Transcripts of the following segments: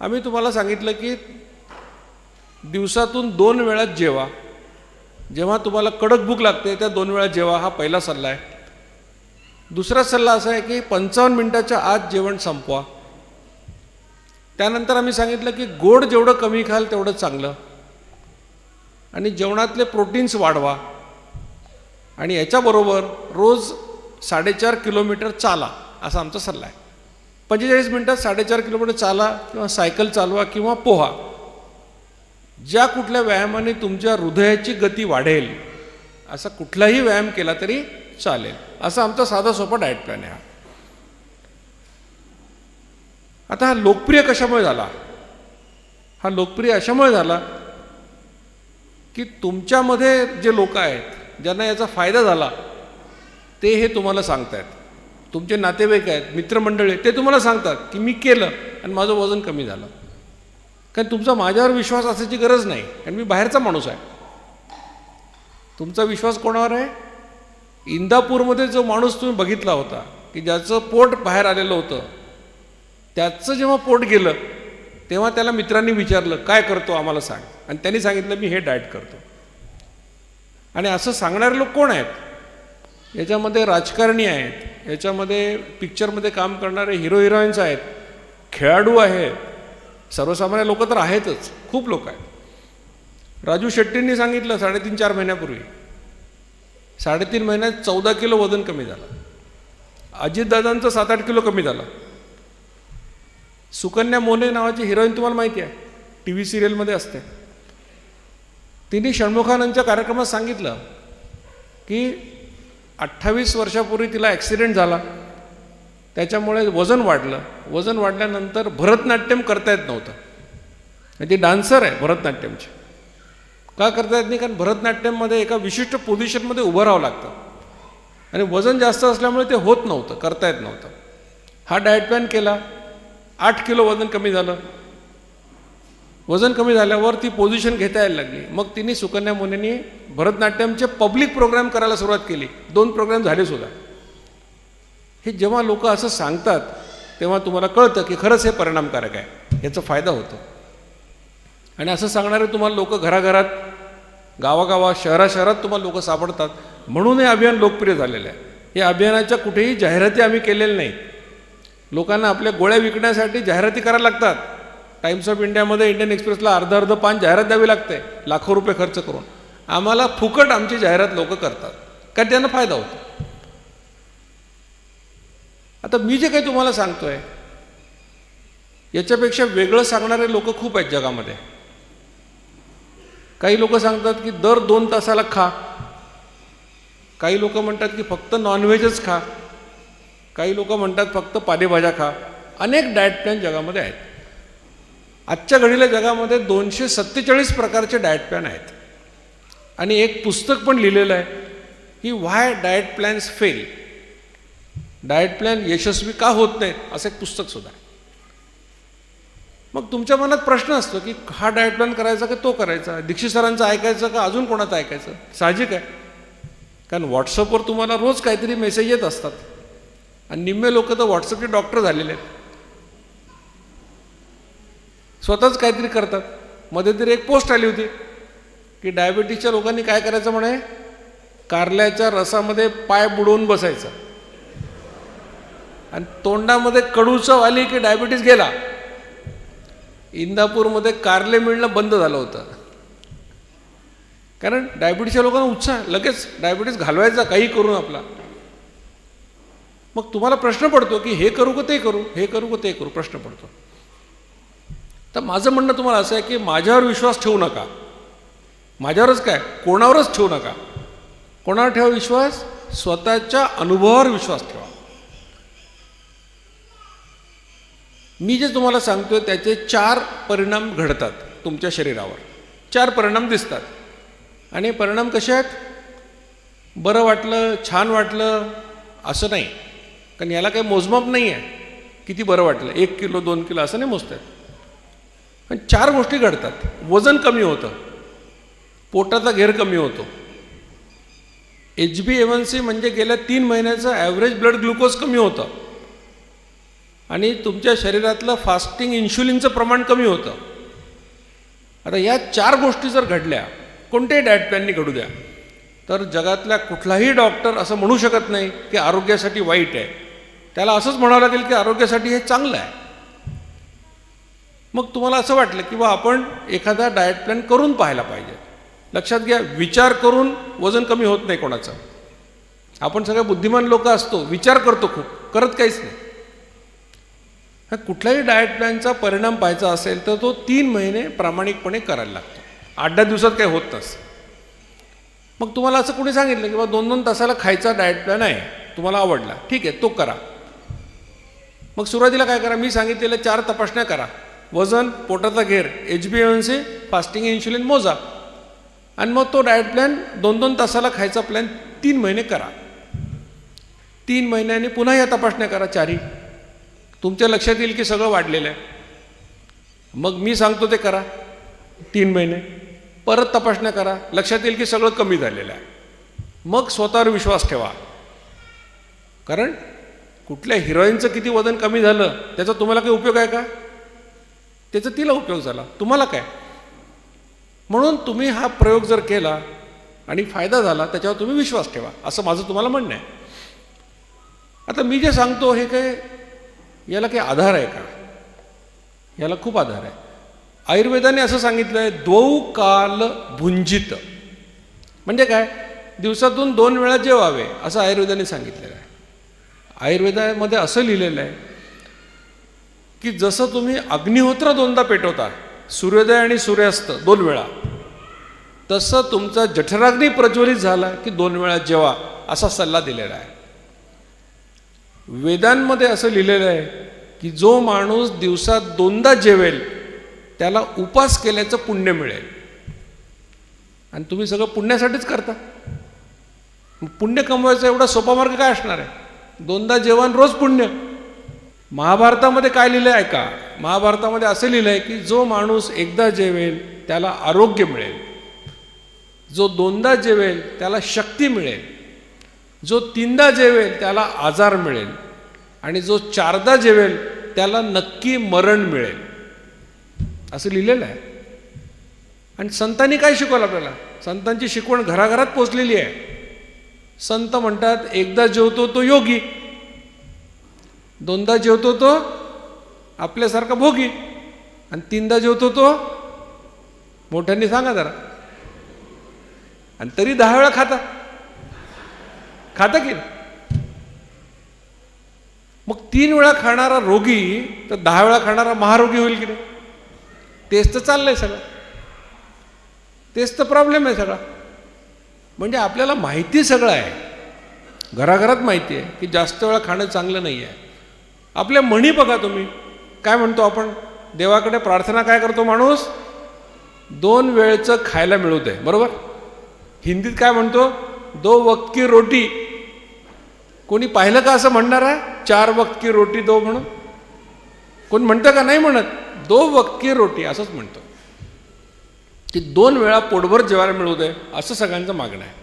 आम्ही तुम्हाला सांगितलं की दिवसातून 2 वेळा जेवा. जेव्हा तुम्हाला कडक भूक लागते त्या 2 वेळा जेवा, हा पहिला सल्ला आहे. दुसरा सल्ला असा आहे की 55 मिनिटाच्या आत जेवण संपवा. त्यानंतर आम्ही सांगितलं की गोड जेवढं कमी खाल तेवढं चांगलं, आणि जेवणातले प्रोटीन्स वाढवा. आणि याच्याबरोबर रोज 4.5 किलोमीटर चाला, असा आमचा सल्ला आहे. 45 मिनिटात 4.5 किलोमीटर चाला किंवा सायकल चालवा किंवा पोहा. ज्या कुठल्या व्यायामाने तुमच्या हृदयाची गती वाढेल असा कुठलाही व्यायाम केला तरी चालेल, असा आमचा साधा सोपा डाएट प्लॅन आहे. आता हा लोकप्रिय कशामुळे झाला? हा लोकप्रिय अशामुळे झाला की तुमच्यामध्ये जे लोक आहेत ज्यांना याचा फायदा झाला ते हे तुम्हाला सांगतायत. तुमचे नातेवाईक आहेत, मित्रमंडळी, ते तुम्हाला सांगतात की मी केलं आणि माझं वजन कमी झालं. कारण तुमचा माझ्यावर विश्वास असायची गरज नाही, कारण मी बाहेरचा माणूस आहे. तुमचा विश्वास कोणावर आहे? इंदापूरमध्ये जो माणूस तुम्ही बघितला होता की ज्याचं पोट बाहेर आलेलं होतं, त्याचं जेव्हा पोट गेलं तेव्हा त्याला मित्रांनी विचारलं काय करतो आम्हाला सांग, आणि त्यांनी सांगितलं मी हे डाएट करतो. आणि असं सांगणारे लोक कोण आहेत? याच्यामध्ये राजकारणी आहेत, याच्यामध्ये पिक्चरमध्ये काम करणारे हिरो हिरोईन्स आहेत, खेळाडू आहेत, सर्वसामान्य लोक तर आहेतच, खूप लोक आहेत. राजू शेट्टींनी सांगितलं 3.5-4 महिन्यापूर्वी 3.5 महिन्यात 14 किलो वजन कमी झालं. अजितदादांचं 7-8 किलो कमी झालं. सुकन्या मोने नावाची हिरोईन तुम्हाला माहिती आहे, TV सिरियलमध्ये असते. तिने षण्मुखानंदच्या कार्यक्रमात सांगितलं की 28 वर्षापूर्वी तिला ॲक्सिडेंट झाला, त्याच्यामुळे वजन वाढलं. वजन वाढल्यानंतर भरतनाट्यम करता येत नव्हतं. ती डान्सर आहे भरतनाट्यमची. का करता येत नाही? कारण भरतनाट्यममध्ये एका विशिष्ट पोझिशनमध्ये उभं राहावं लागतं आणि वजन जास्त असल्यामुळे ते होत नव्हतं, करता येत नव्हतं. हा डाएट प्लॅन केला, 8 किलो वजन कमी झालं. वजन कमी झाल्यावर ती पोझिशन घेता यायला लागली. मग तिने सुकन्या मोनेनी भरतनाट्यमचे पब्लिक प्रोग्राम करायला सुरुवात केली. 2 प्रोग्राम झाले सुद्धा. हे जेव्हा लोक असं सांगतात तेव्हा तुम्हाला कळतं की खरंच हे परिणामकारक आहे, याचा फायदा होतो. आणि असं सांगणारे तुम्हाला लोक घराघरात, गावागावात, शहराशहरात तुम्हाला लोक सापडतात. म्हणून हे अभियान लोकप्रिय झालेलं आहे. या अभियानाच्या कुठेही जाहिराती आम्ही केलेल्या नाहीत. लोकांना आपल्या गोळ्या विकण्यासाठी जाहिराती करायला लागतात. टाइम्स ऑफ इंडियामध्ये, इंडियन एक्सप्रेसला अर्ध पान जाहिरात द्यावी लागते लाखो रुपये खर्च करून. आम्हाला फुकट आमची जाहिरात लोक करतात कारण त्यांना फायदा होतो. आता मी जे काही तुम्हाला सांगतोय याच्यापेक्षा वेगळं सांगणारे लोक खूप आहेत जगामध्ये. काही लोक सांगतात की दर 2 तासाला खा. काही लोक म्हणतात की फक्त नॉनव्हेजच खा. काही लोक म्हणतात फक्त पालेभाज्या खा. अनेक डाएट प्लॅन जगामध्ये आहेत. आजच्या घडीला जगामध्ये 247 प्रकारचे डाएट प्लॅन आहेत. आणि एक पुस्तक पण लिहिलेलं आहे की why diet plans fail. Diet plan यशस्वी का होत नाहीत असं एक पुस्तक सुद्धा आहे. मग तुमच्या मनात प्रश्न असतो की हा डाएट प्लॅन करायचा का तो करायचा, दीक्षित सरांचं ऐकायचं का अजून कोणाचं ऐकायचं. साहजिक आहे, कारण व्हॉट्सअपवर तुम्हाला रोज काहीतरी मेसेज येत असतात आणि निम्मे लोक तर व्हॉट्सअपचे डॉक्टर झालेले आहेत, स्वतःच काहीतरी करतात. मध्ये तरी एक पोस्ट आली होती की डायबिटीसच्या लोकांनी काय करायचं म्हणे, कारल्याच्या रसामध्ये पाय बुडवून बसायचं आणि तोंडामध्ये कडू चव आली की डायबिटीस गेला. इंदापूरमध्ये कारले मिळणं बंद झालं होतं कारण डायबिटीसच्या लोकांना उत्साह, लगेच डायबिटीस घालवायचा काही करून आपला. मग तुम्हाला प्रश्न पडतो की हे करू का ते करू, हे करू का ते करू, प्रश्न पडतो. तर माझं म्हणणं तुम्हाला असं आहे की माझ्यावर विश्वास ठेवू नका. माझ्यावरच काय, कोणावरच ठेवू नका. कोणावर ठेवा विश्वास? स्वतःच्या अनुभवावर विश्वास ठेवा. मी जे तुम्हाला सांगतोय त्याचे 4 परिणाम घडतात तुमच्या शरीरावर. 4 परिणाम दिसतात. आणि परिणाम कसे आहेत? बरं वाटलं, छान वाटलं असं नाही, कारण याला काही मोजमाप नाही आहे किती बरं वाटलं, 1 किलो 2 किलो असं नाही मोजतात. पण 4 गोष्टी घडतात. वजन कमी होतं, पोटाचा घेर कमी होतो, HbA1c म्हणजे गेल्या 3 महिन्याचं ॲव्हरेज ब्लड ग्लुकोज कमी होतं, आणि तुमच्या शरीरातलं फास्टिंग इन्शुलिनचं प्रमाण कमी होतं. आता या 4 गोष्टी जर घडल्या, कोणत्याही डाएट प्लॅननी घडू द्या, तर जगातल्या कुठलाही डॉक्टर असं म्हणू शकत नाही की आरोग्यासाठी वाईट आहे. त्याला असंच म्हणावं लागेल की आरोग्यासाठी हे चांगलं आहे. मग तुम्हाला असं वाटलं की आपण एखादा डाएट प्लॅन करून पाहायला पाहिजे. लक्षात घ्या, विचार करून वजन कमी होत नाही कोणाचं. आपण सगळे बुद्धिमान लोक असतो, विचार करतो खूप, करत काहीच नाही. कुठल्याही डाएट प्लॅनचा परिणाम पाहायचा असेल तर तो 3 महिने प्रामाणिकपणे करायला लागतो. 8-10 दिवसात काही होत नसतं. मग तुम्हाला असं कोणी सांगितलं की 2-2 तासाला खायचा डाएट प्लॅन आहे, तुम्हाला आवडला, ठीक आहे, तो करा. मग सुरुवातीला काय करा, मी सांगितलेल्या 4 तपासण्या करा. वजन, पोटाचा घेर, HbA1c, फास्टिंग इन्शुलिन मोजा, आणि मग तो डाएट प्लॅन 2-2 तासाला खायचा प्लॅन 3 महिने करा. 3 महिन्यांनी पुन्हा या तपासण्या करा 4ही. तुमच्या लक्षात येईल की सगळं वाढलेलं आहे. मग मी सांगतो ते करा 3 महिने, परत तपासण्या करा, लक्षात येईल की सगळं कमी झालेलं आहे. मग स्वतःवर विश्वास ठेवा. कारण कुठल्या हिरोईनचं किती वजन कमी झालं त्याचा तुम्हाला काही उपयोग आहे का? त्याचा तिला उपयोग झाला, तुम्हाला काय? म्हणून तुम्ही हा प्रयोग जर केला आणि फायदा झाला त्याच्यावर तुम्ही विश्वास ठेवा, असं माझं तुम्हाला म्हणणं आहे. आता मी जे सांगतो हे काय, याला काही आधार आहे का? याला खूप आधार आहे. आयुर्वेदाने असं सांगितलं आहे, 2 काल भुंजित, म्हणजे काय, दिवसातून 2 वेळा जेवावे असं आयुर्वेदाने सांगितलेलं आहे. आयुर्वेदामध्ये असं लिहिलेलं आहे की जसं तुम्ही अग्निहोत्र 2दा पेटवता, सूर्योदय आणि सूर्यास्त 2 वेळा, तसं तुमचा जठराग्नी प्रज्वलित झाला की 2 वेळा जेवा असा सल्ला दिलेला आहे. वेदांमध्ये असं लिहिलेलं आहे की जो माणूस दिवसात 2दा जेवेल त्याला उपास केल्याचं पुण्य मिळेल. आणि तुम्ही सगळं पुण्यासाठीच करता. पुण्य कमवायचा एवढा सोपा मार्ग काय असणार आहे? 2दा जेवण, रोज पुण्य. महाभारतामध्ये काय लिहिलं आहे ऐका. महाभारतामध्ये असं लिहिलं आहे की जो माणूस एकदा जेवेल त्याला आरोग्य मिळेल, जो 2दा जेवेल त्याला शक्ती मिळेल, जो 3दा जेवेल त्याला आजार मिळेल, आणि जो 4दा जेवेल त्याला नक्की मरण मिळेल, असं लिहिलेलं आहे. आणि संतांनी काय शिकवलं आपल्याला? संतांची शिकवण घराघरात पोचलेली आहे. संत म्हणतात, एकदा जेवतो तो योगी, 2दा जेवतो तो आपल्यासारखा भोगी, आणि 3दा जेवतो तो, मोठ्यांनी सांगा जरा, आणि तरी 10 वेळा खाता की. मग 3 वेळा खाणारा रोगी तर 10 वेळा खाणारा महारोगी होईल की नाही? तेच तर चाललंय सगळं, तेच तर प्रॉब्लेम आहे सगळा. म्हणजे आपल्याला माहिती सगळं आहे, घराघरात माहिती आहे की जास्त वेळा खाणं चांगलं नाही आहे. आपल्या म्हणी बघा तुम्ही, काय म्हणतो आपण देवाकडे प्रार्थना, काय करतो माणूस? 2 वेळचं खायला मिळू दे, बरोबर? हिंदीत काय म्हणतो? 2 वक्त की रोटी. कोणी पाहिलं का असं म्हणणार आहे 4 वक्त की रोटी दो म्हणून? कोण म्हणतं का? नाही म्हणत. 2 वक्त की रोटी असंच म्हणतो की 2 वेळा पोटभर जेवायला मिळू दे, असं सगळ्यांचं मागणं आहे.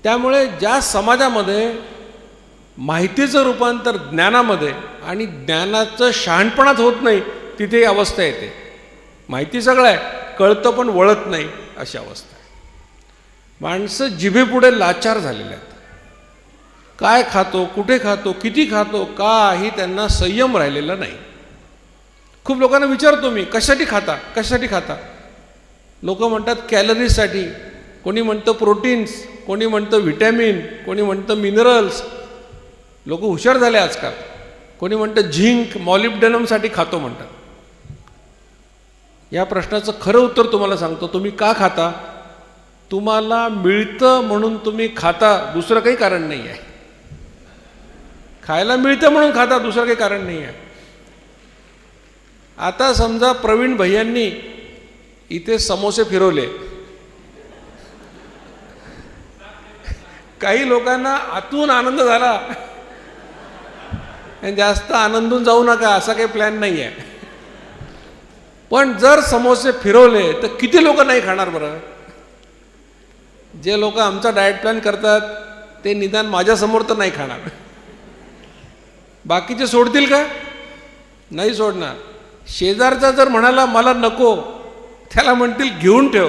त्यामुळे ज्या समाजामध्ये माहितीचं रूपांतर ज्ञानामध्ये आणि ज्ञानाचं शहाणपणात होत नाही, तिथे ही अवस्था येते. माहिती सगळं आहे, कळतं पण वळत नाही, अशी अवस्था आहे. माणसं जिभेपुढे लाचार झालेले आहेत. काय खातो, कुठे खातो, किती खातो, काही त्यांना संयम राहिलेला नाही. खूप लोकांना विचारतो मी, कशासाठी खाता, कशासाठी खाता? लोक म्हणतात कॅलरीजसाठी, कोणी म्हणतं प्रोटीन्स, कोणी म्हणतं व्हिटॅमिन, कोणी म्हणतं मिनरल्स. लोक हुशार झाले आजकाल. कोणी म्हणतं झिंक, मॉलिब्डेनमसाठी खातो म्हणतात. या प्रश्नाचं खरं उत्तर तुम्हाला सांगतो, तुम्ही का खाता? तुम्हाला मिळतं म्हणून तुम्ही खाता, दुसरं काही कारण नाही आहे. खायला मिळतं म्हणून खाता, दुसरं काही कारण नाही आहे. आता समजा प्रवीण भैयांनी इथे समोसे फिरवले, काही लोकांना आतून आनंद झाला, जास्त आनंदून जाऊ नका असा काही प्लॅन नाही आहे. पण जर समोसे फिरवले तर किती लोक नाही खाणार बरं? जे लोक आमचा डाएट प्लॅन करतात ते निदान माझ्यासमोर तर नाही खाणार. बाकीचे सोडतील का? नाही सोडणार. शेजारचा जर म्हणाला मला नको, त्याला म्हणतील घेऊन ठेव.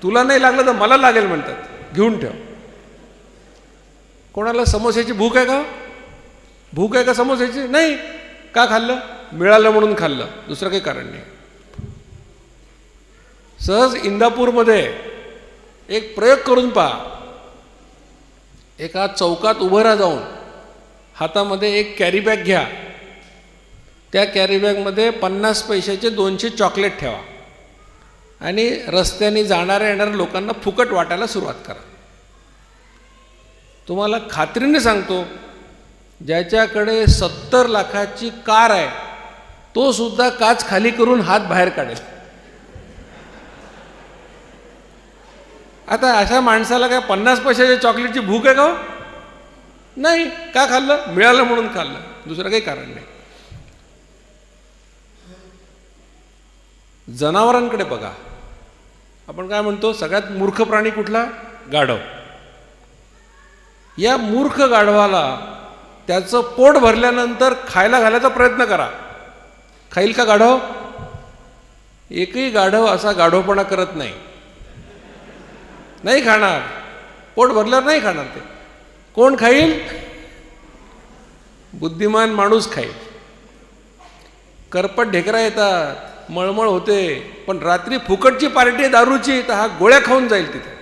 तुला नाही लागलं तर मला लागेल म्हणतात, घेऊन ठेव. कोणाला समोस्याची भूक आहे का? भूक आहे का समोस्याची? नाही. का खाल्लं? मिळालं म्हणून खाल्लं, दुसरं काही कारण नाही. सहज इंदापूरमध्ये एक प्रयोग करून पहा. एका चौकात उभं राहा जाऊन, हातामध्ये एक कॅरी बॅग घ्या. त्या कॅरी बॅगमध्ये 50 पैशाचे 200 चॉकलेट ठेवा आणि रस्त्याने जाणाऱ्या येणाऱ्या लोकांना फुकट वाटायला सुरुवात करा. तुम्हाला खात्रीने सांगतो, ज्याच्याकडे 70 लाखाची कार आहे तो सुद्धा काच खाली करून हात बाहेर काढेल. आता अशा माणसाला काय 50 पैशाच्या चॉकलेटची भूक आहे का? नाही. का खाल्लं? मिळालं म्हणून खाल्लं, दुसरं काही कारण नाही. जनावरांकडे बघा. आपण काय म्हणतो, सगळ्यात मूर्ख प्राणी कुठला? गाढव. या मूर्ख गाढवाला त्याचं पोट भरल्यानंतर खायला घालायचा प्रयत्न करा. खाईल का गाढव? एकही गाढव असा गाढवपणा करत नाही. नाही खाणार. पोट भरल्यावर नाही खाणार ते. कोण खाईल? बुद्धिमान माणूस खाईल. करपट ढेकरा येतात, मळमळ होते, पण रात्री फुकटची पार्टी आहे दारूची, तर हा गोळ्या खाऊन जाईल. तिथे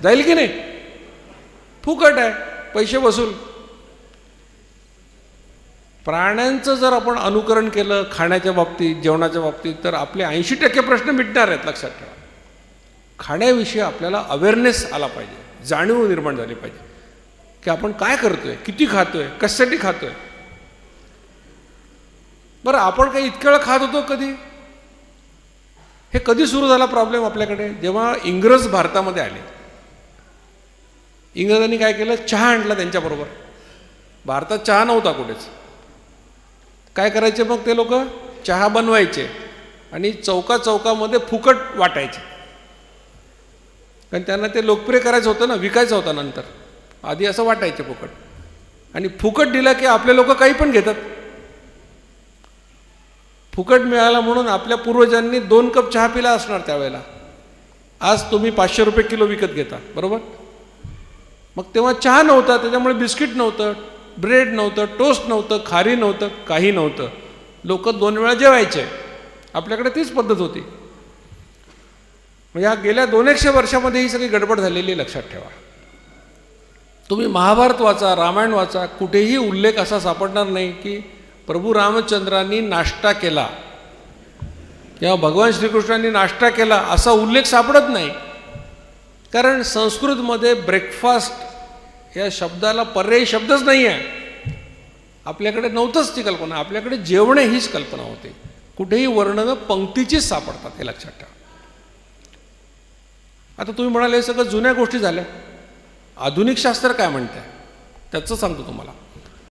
जाईल की नाही? फुकट आहे, पैसे वसूल. प्राण्यांचं जर आपण अनुकरण केलं खाण्याच्या बाबतीत, जेवणाच्या बाबतीत, तर आपले 80% प्रश्न मिटणार आहेत. लक्षात ठेवा. खाण्याविषयी आपल्याला अवेअरनेस आला पाहिजे, जाणीव निर्माण झाली पाहिजे की आपण काय करतोय, किती खातोय, कशासाठी खातोय. बरं, आपण काही इतक्या वेळा खात होतो कधी? हे कधी सुरू झाला प्रॉब्लेम आपल्याकडे? जेव्हा इंग्रज भारतामध्ये आले. इंग्रजांनी काय केलं? चहा आणला त्यांच्याबरोबर. भारतात चहा नव्हता कुठेच. काय करायचे मग ते लोक? चहा बनवायचे आणि चौका चौकामध्ये फुकट वाटायचे. कारण त्यांना ते लोकप्रिय करायचं होतं ना, विकायचं होतं नंतर. आधी असं वाटायचे फुकट. आणि फुकट दिला की आपले लोक काही पण घेतात. फुकट मिळाला म्हणून आपल्या पूर्वजांनी 2 कप चहा पिला असणार त्यावेळेला. आज तुम्ही 500 रुपये किलो विकत घेता, बरोबर? मग तेव्हा चहा नव्हता, त्याच्यामुळे बिस्किट नव्हतं, ब्रेड नव्हतं, टोस्ट नव्हतं, खारी नव्हतं, काही नव्हतं. लोक 2 वेळा जेवायचे. आपल्याकडे तीच पद्धत होती. म्हणजे गेल्या 200 वर्षामध्ये ही सगळी गडबड झालेली लक्षात ठेवा. तुम्ही महाभारत वाचा, रामायण वाचा, कुठेही उल्लेख असा सापडणार नाही की प्रभू रामचंद्रांनी नाश्ता केला किंवा भगवान श्रीकृष्णांनी नाश्ता केला असा उल्लेख सापडत नाही. कारण संस्कृतमध्ये ब्रेकफास्ट या शब्दाला पर्यायी शब्दच नाही आहे. आपल्याकडे नव्हतंच ती कल्पना. आपल्याकडे जेवणे हीच कल्पना होती. कुठेही वर्णनं पंक्तीचीच सापडतात, हे लक्षात ठेवा. आता तुम्ही म्हणाले हे सगळं जुन्या गोष्टी झाल्या. आधुनिक शास्त्र काय म्हणतंय त्याचं सांगतो तुम्हाला.